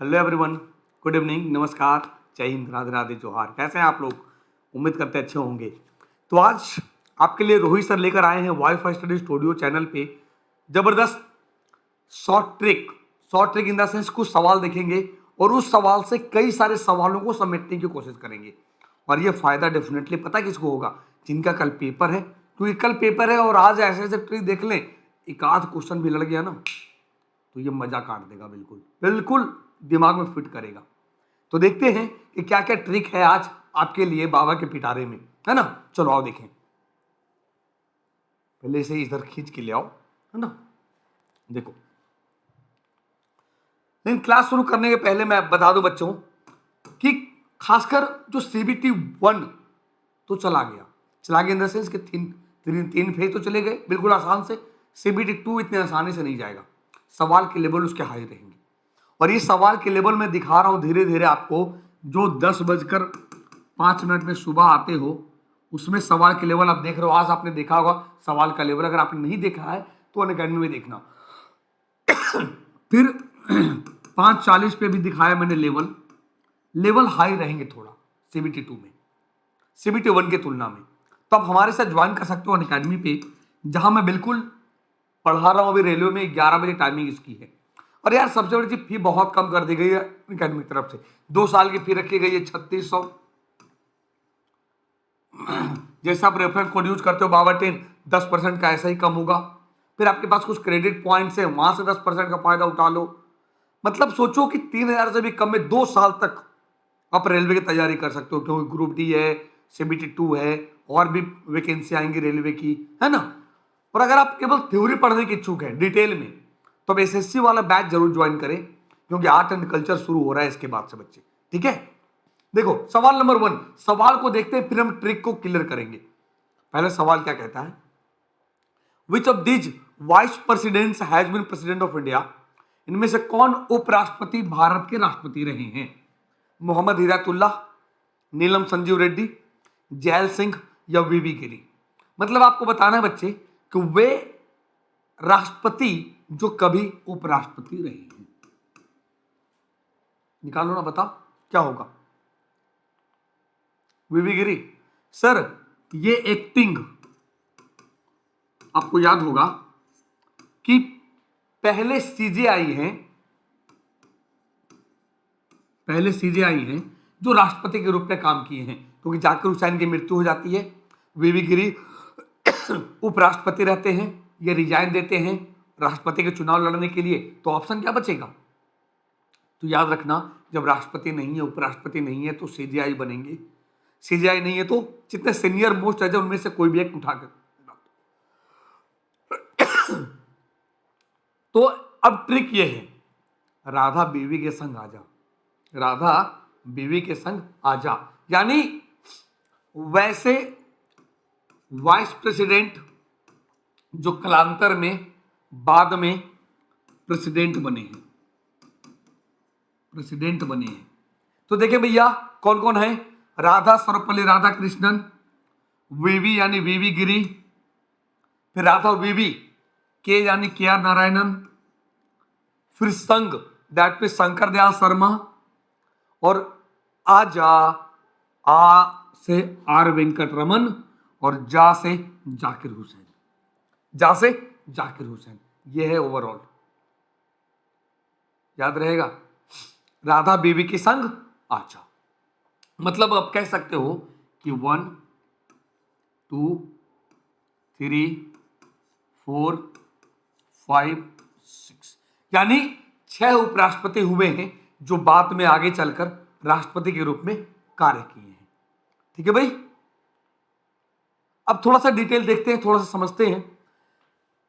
Hello everyone, good evening, नमस्कार, जय हिंद, राधे राधे, जोहार। कैसे हैं आप लोग? उम्मीद करते अच्छे होंगे। तो आज आपके लिए रोहित सर लेकर आए हैं वाईफाई स्टडी स्टूडियो चैनल पे जबरदस्त short trick in the sense कुछ सवाल देखेंगे और उस सवाल से कई सारे सवालों को समेटने की कोशिश करेंगे। और ये फायदा डेफिनेटली पता किसको होगा? जिनका कल पेपर है, क्योंकि कल पेपर है और आज ऐसे ऐसे ट्रिक देख लें, एक आध क्वेश्चन भी लड़ गया ना तो ये मजा काट देगा, बिल्कुल बिल्कुल दिमाग में फिट करेगा। तो देखते हैं कि क्या क्या ट्रिक है आज आपके लिए बाबा के पिटारे में, है ना। चलो आओ देखें। पहले से इधर खींच के ले आओ, है ना। देखो, लेकिन क्लास शुरू करने के पहले मैं बता दूं बच्चों कि खासकर जो CBT 1 तो चला गया इन द सेंस कि तीन फेज तो चले गए बिल्कुल आसान से। CBT 2 इतने आसानी से नहीं जाएगा, सवाल के लेवल उसके हाई रहेंगे। और ये सवाल के लेवल में दिखा रहा हूं धीरे धीरे आपको। जो 10:05 में सुबह आते हो उसमें सवाल के लेवल आप देख रहे हो। आज आपने देखा होगा सवाल का लेवल, अगर आपने नहीं देखा है तो अनअकैडमी में देखना। फिर 5:40 पे भी दिखाया मैंने लेवल हाई रहेंगे थोड़ा CBT 2 में, CBT 1 की तुलना में। तो आप हमारे साथ ज्वाइन कर सकते हो अनअकैडमी पे, जहां मैं बिल्कुल पढ़ा रहा हूं। अभी रेलवे में 11 बजे टाइमिंग इसकी है। और यार सबसे बड़ी चीज, फी बहुत कम कर दी गई है अनअकैडमी की तरफ से। 2 साल की फी रखी गई है 3600। जैसे आप रेफरेंस कोड यूज करते हो बाबा 10, 10% का ऐसा ही कम होगा। फिर आपके पास कुछ क्रेडिट पॉइंट्स है, वहां से 10% का फायदा उठा लो। मतलब सोचो कि 3000 से भी कम में 2 साल तक आप रेलवे की तैयारी कर सकते हो, क्योंकि ग्रुप डी है, CBT 2 है, और भी वैकेंसी आएंगी रेलवे की, है ना। और अगर आप केवल थ्योरी पढ़ने की इच्छुक है डिटेल में, तो अब SSC वाला बैच जरूर ज्वाइन करें, क्योंकि आर्ट एंड कल्चर शुरू हो रहा है इसके बाद से बच्चे। ठीक है, देखो सवाल नंबर 1, सवाल को देखते हैं फिर हम ट्रिक को क्लियर करेंगे। पहले सवाल क्या कहता है? Which of these vice presidents has been president of India? इनमें से कौन उपराष्ट्रपति भारत के राष्ट्रपति रहे हैं? मोहम्मद हिदायतुल्लाह, नीलम संजीव रेड्डी, जैल सिंह या VV गिरी। मतलब आपको बताना है बच्चे कि वे राष्ट्रपति जो कभी उपराष्ट्रपति रहे हैं। निकालो ना, बताओ क्या होगा? VV गिरी। सर ये एक्टिंग, आपको याद होगा कि पहले CJI हैं जो राष्ट्रपति के रूप में काम किए हैं, क्योंकि जाकिर हुसैन की मृत्यु हो जाती है, VV गिरी उपराष्ट्रपति रहते हैं, ये रिजाइन देते हैं राष्ट्रपति के चुनाव लड़ने के लिए। तो ऑप्शन क्या बचेगा? तो याद रखना, जब राष्ट्रपति नहीं है, उपराष्ट्रपति नहीं है, तो CJI बनेंगे। CJI नहीं है तो जितने सीनियर मोस्ट जज उनमें से कोई भी एक उठाकर। तो अब ट्रिक ये है, राधा बीवी के संग आजा, राधा बीवी के संग आजा। यानी वैसे वाइस प्रेसिडेंट जो कालांतर में बाद में प्रेसिडेंट बने हैं। तो देखिए भैया कौन कौन है? राधा सर्वपल्ली राधाकृष्णन, VV यानी VV गिरी, फिर राधा VV के यानी KR नारायणन, फिर संघ दैट पे शंकर दयाल शर्मा, और आजा आ से R वेंकट रमन, और जा से जाकिर हुसैन। ये है ओवरऑल, याद रहेगा। राधा बीवी के संग आजा, मतलब आप कह सकते हो कि 1 2 3 4 5 6, यानी 6 उपराष्ट्रपति हुए हैं जो बाद में आगे चलकर राष्ट्रपति के रूप में कार्य किए हैं। ठीक है भाई, अब थोड़ा सा डिटेल देखते हैं, थोड़ा सा समझते हैं।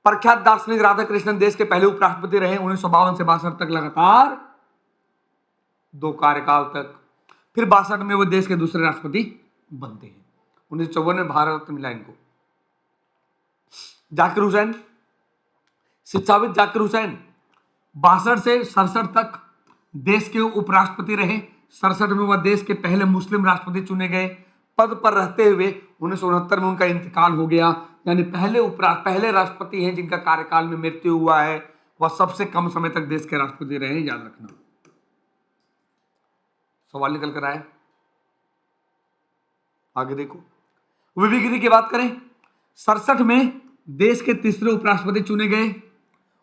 प्रख्यात दार्शनिक राधाकृष्णन देश के पहले उपराष्ट्रपति रहे 1952 से 62 तक, लगातार 2 कार्यकाल तक। फिर 62 में वो देश के दूसरे राष्ट्रपति बनते हैं। 1954 में भारत रत्न मिला इनको। जाकिर हुसैन, शिक्षाविद जाकिर हुसैन 62 से 67 तक देश के उपराष्ट्रपति रहे। 67 में वह देश के पहले मुस्लिम राष्ट्रपति चुने गए। पद पर रहते हुए 1969 में उनका इंतकाल हो गया। यानी पहले राष्ट्रपति हैं जिनका कार्यकाल में मृत्यु हुआ है। वह सबसे कम समय तक देश के राष्ट्रपति रहे, याद रखना। सवाल निकल कर आया। आगे देखो, विविगिरी की बात करें, 67 में देश के तीसरे उपराष्ट्रपति चुने गए।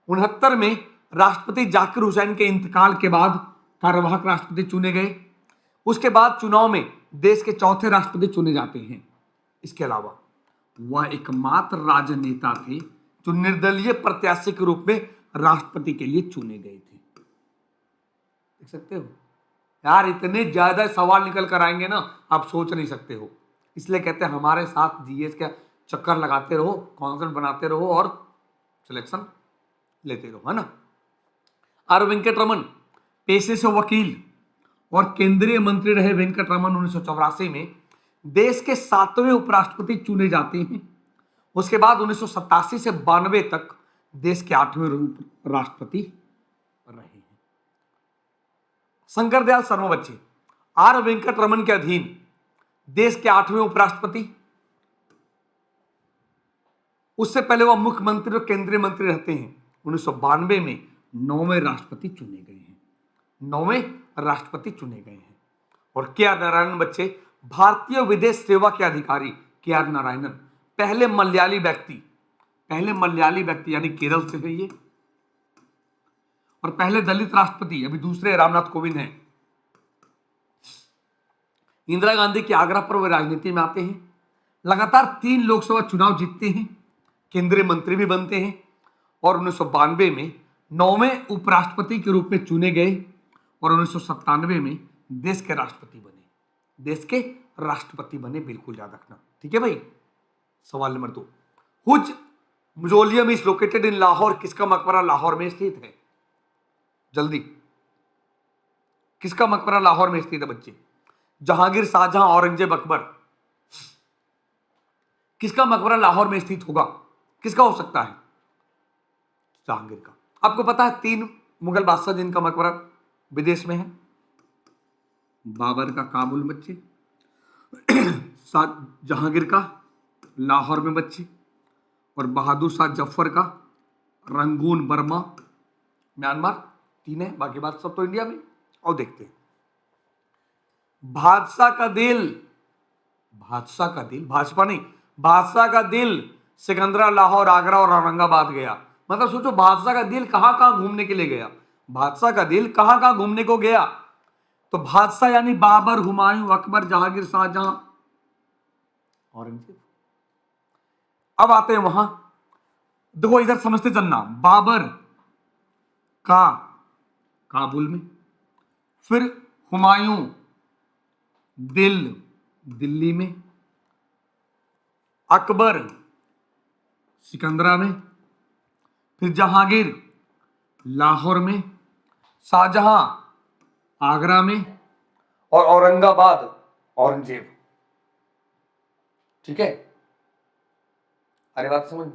69 में राष्ट्रपति जाकिर हुसैन के इंतकाल के बाद कार्यवाहक राष्ट्रपति चुने गए। उसके बाद चुनाव में देश के चौथे राष्ट्रपति चुने जाते हैं। इसके अलावा वह एकमात्र राजनेता थे जो निर्दलीय प्रत्याशी के रूप में राष्ट्रपति के लिए चुने गए थे। देख सकते हो यार, इतने ज्यादा सवाल निकल कर आएंगे ना, आप सोच नहीं सकते हो। इसलिए कहते हैं हमारे साथ जीएस का चक्कर लगाते रहो, कॉन्सेप्ट बनाते रहो और सिलेक्शन लेते रहो, है ना। आर वेंकटरमन पेशे से वकील और केंद्रीय मंत्री रहे वेंकटरमन 1984 में देश के 7वें उपराष्ट्रपति चुने जाते हैं। उसके बाद 1987 से 92 तक देश के 8वें राष्ट्रपति रहे हैं। शंकर दयाल शर्मा बच्चे आर वेंकटरमन के अधीन देश के 8वें उपराष्ट्रपति। उससे पहले वह मुख्यमंत्री और केंद्रीय मंत्री रहते हैं। 1992 में 9वें राष्ट्रपति चुने गए हैं। 9वें राष्ट्रपति चुने गए हैं। और के आर नारायणन बच्चे भारतीय विदेश सेवा के अधिकारी के आर नारायणन पहले मलयाली व्यक्ति यानी केरल से है ये, और पहले दलित राष्ट्रपति, अभी दूसरे रामनाथ कोविंद हैं। इंदिरा गांधी के आग्रह पर वे राजनीति में आते हैं। लगातार 3 लोकसभा चुनाव जीतते हैं, केंद्रीय मंत्री भी बनते हैं और 1992 में 9वें उपराष्ट्रपति के रूप में चुने गए और 1997 में देश के राष्ट्रपति बने। बिल्कुल याद रखना, ठीक है भाई। सवाल number 2, whose mausoleum is located in Lahore. किसका मकबरा लाहौर में स्थित है? जल्दी, किसका मकबरा लाहौर में स्थित है बच्चे? जहांगीर, शाहजहां, औरंगजेब, अकबर, किसका मकबरा लाहौर में स्थित होगा? किसका हो सकता है? जहांगीर का। आपको पता है 3 मुगल बादशाह जिनका मकबरा विदेश में है। बाबर का काबुल में बच्चे, जहांगीर का लाहौर में बच्चे, और बहादुर शाह जफर का रंगून, बर्मा, म्यांमार। 3 है, बाकी बात सब तो इंडिया में। और देखते हैं बादशाह का दिल सिकंदरा, लाहौर, आगरा और औरंगाबाद गया। मतलब सोचो बादशाह का दिल कहां कहां घूमने के लिए गया। बादशाह का दिल कहां कहां घूमने को गया? तो बादशाह यानी बाबर, हुमायूं, अकबर, जहांगीर, शाहजहां, औरंगजेब। अब आते हैं वहां, देखो इधर समझते चलना। बाबर का काबुल में, फिर हुमायूं दिल्ली में, अकबर सिकंदरा में, फिर जहांगीर लाहौर में, शाहजहां आगरा में, और औरंगाबाद औरंगजेब। ठीक है, अरे बात समझ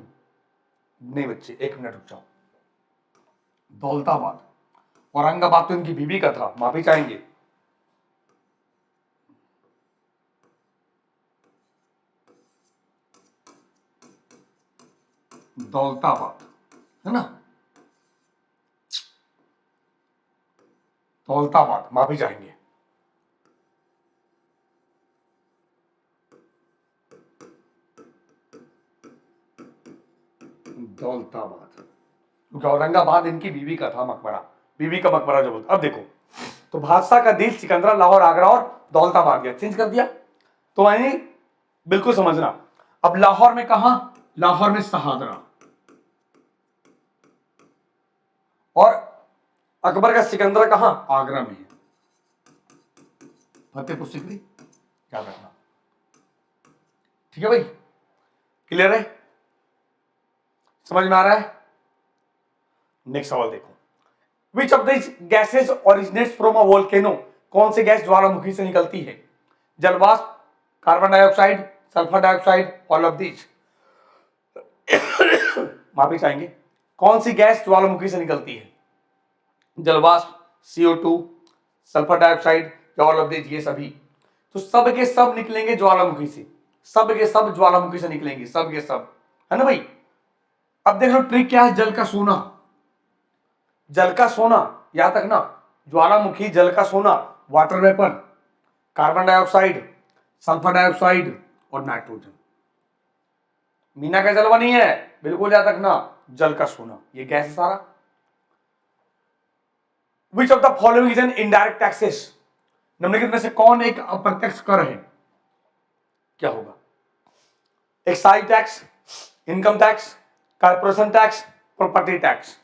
नहीं बच्चे, 1 मिनट रुक जाओ। दौलताबाद, औरंगाबाद तो इनकी बीवी का था, माफी चाहेंगे। दौलताबाद है ना, दौलताबाद, माफी चाहेंगे। दौलताबाद, क्योंकि औरंगाबाद इनकी बीवी का था मकबरा, बीवी का मकबरा जो बोलते। अब देखो, तो बादशाह का दिल सिकंदरा, लाहौर, आगरा और दौलताबाद गया, चेंज कर दिया। तो यानी बिल्कुल समझना। अब लाहौर में कहां? लाहौर में शहादरा, और अकबर का सिकंदरा कहां? आगरा में है, फतेहपुर सीकरी, याद रखना। ठीक है भाई, क्लियर है, समझ में आ रहा है? नेक्स्ट सवाल देखो, which of this gases originates from a volcano. कौन सी गैस ज्वालामुखी से निकलती है? जलवाष्प, carbon dioxide, sulphur dioxide, all of this. माफी चाहेंगे, कौन सी गैस ज्वालामुखी से निकलती है? जलवाष्प, CO2, सल्फर डाइऑक्साइड या ऑल ऑफ दिस, ये सभी। तो सब के सब निकलेंगे ज्वालामुखी से, सब के सब ज्वालामुखी से निकलेंगे, सब के सब, है ना भाई। अब देख लो ट्रिक क्या है, जल का सोना, जल का सोना याद रखना, ज्वालामुखी, जल का सोना, water vapour, carbon dioxide, sulphur dioxide और नाइट्रोजन। मीना का जलवा नहीं है, बिल्कुल याद रखना, जल का सोना, ये गैस है सारा। Which of the following is an indirect taxes, निम्नलिखित में से कौन एक अप्रत्यक्ष कर है? क्या होगा? Excise tax, income tax, corporation tax, property tax.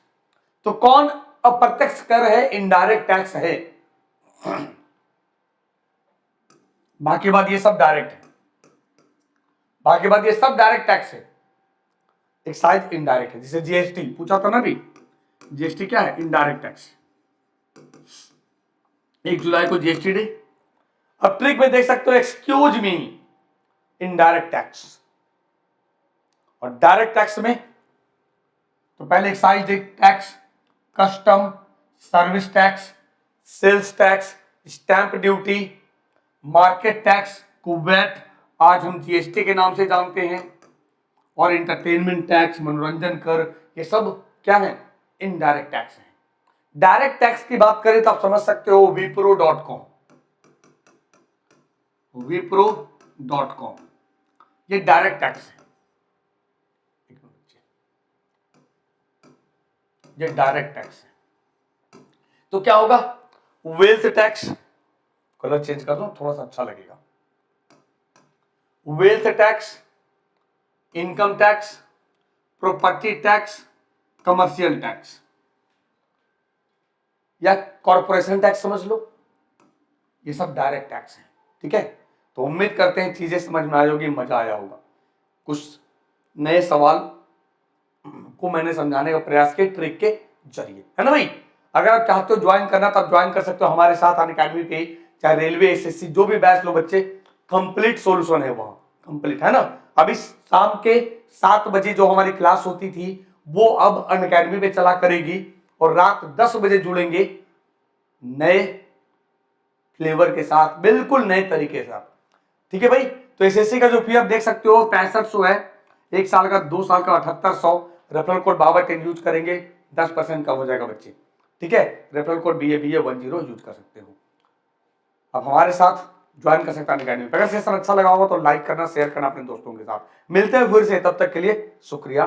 तो कौन अप्रत्यक्ष कर है, इनडायरेक्ट टैक्स है? बाकी बात ये सब डायरेक्ट है, बाकी बात ये सब डायरेक्ट टैक्स है। एक्साइज इनडायरेक्ट है, जिसे जीएसटी पूछा था ना भी, जीएसटी क्या है? Indirect tax. 1 जुलाई को जीएसटी डे। अब ट्रिक में देख सकते हो, एक्सक्यूज मी, इनडायरेक्ट टैक्स और डायरेक्ट टैक्स में तो पहले excise tax, custom, service tax, sales tax, stamp duty, market tax को वैट आज हम जीएसटी के नाम से जानते हैं, और इंटरटेनमेंट टैक्स, मनोरंजन कर, ये सब क्या है? इनडायरेक्ट टैक्स है। डायरेक्ट टैक्स की बात करें तो आप समझ सकते हो wipro.com, wipro.com, ये डायरेक्ट टैक्स है। ये डायरेक्ट टैक्स है। तो क्या होगा? वेल्थ टैक्स, कलर चेंज कर दो थोड़ा सा अच्छा लगेगा। Wealth tax, income tax, property tax, commercial tax या कॉर्पोरेशन टैक्स समझ लो, ये सब डायरेक्ट टैक्स है। ठीक है, तो उम्मीद करते हैं चीजें समझ में आई होगी, मजा आया होगा। कुछ नए सवाल को मैंने समझाने का प्रयास किया ट्रिक के जरिए, है ना भाई। अगर आप चाहते हो ज्वाइन करना तो आप ज्वाइन कर सकते हो हमारे साथ अनअकैडमी पे, चाहे रेलवे, एसएससी, जो भी बैच लो बच्चे, कंप्लीट सॉल्यूशन है वहां, कंप्लीट, है ना। अभी शाम के 7 बजे जो हमारी क्लास होती थी वो अब अनअकैडमी पे चला करेगी, और रात 10 बजे जुड़ेंगे नए फ्लेवर के साथ, बिल्कुल नए तरीके के साथ। ठीक है भाई, तो एसएससी का जो फी आप देख सकते हो 6500 है, 1 साल का, 2 साल का 7800। रेफरल कोड बाबा10 यूज करेंगे 10% कम हो जाएगा बच्चे। ठीक है, रेफरल कोड BA10 यूज कर सकते हो। अब हमारे साथ ज्वाइन कर सकते हैं अनअकैडमी। अगर सेशन अच्छा लगा होगा तो लाइक करना, शेयर करना अपने दोस्तों के साथ। मिलते हैं फिर से, तब तक के लिए शुक्रिया।